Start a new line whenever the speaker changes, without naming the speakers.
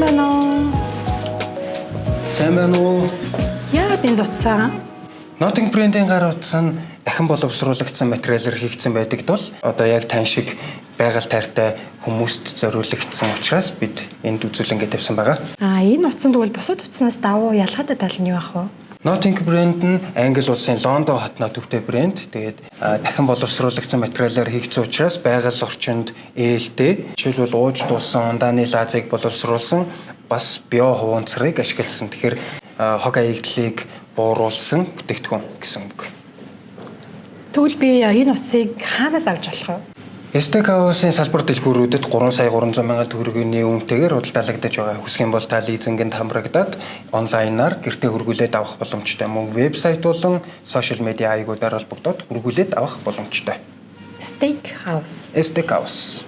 байна уу?
Сайн байна уу?
Яагаад энд утсаа?
Notting брендийн гар утас нь дахин боловсруулагдсан материалаар хийгдсэн байдаг тул одоо яг тань шиг байгаль тайртай хүмүүст зориулагдсан учраас бид энд үзүүлэнгээ тавьсан байгаа.
Энэ утсан тэгвэл бусад утаснаас давуу ялгаатай тал нь юу ах вэ?
Notting брэнд нь Англи улсын Лондон хотноо төвтэй брэнд. Тэгээд дахин боловсруулагдсан материалаар хийгдсэн учраас байгаль орчинд ээлтэй. Жишээлбэл ууж дуусан ундааны лазыг боловсруулсан бас био хуванцрыг ашигласан. Тэгэхээр хог аягдлыг бууруулсан бүтээгдэхүүн гэсэн үг.
Тэгвэл би энэ утсыг хаанаас авч болох вэ?
Стейкхаусын салбар дэлгүүрүүдэд 3 сая 300 мянган төгрөгийн үнэтэйгээр худалдаалагдаж байгаа. Хүсэх юм бол та лизингэнд хамрагдаад онлайнаар гэртээ хөргүүлээд авах боломжтой. Мөн вебсайт болон сошиал медиа хаягуудаар холбогдоод хөргүүлээд авах боломжтой.
Стейкхаус.
Стейкхаус.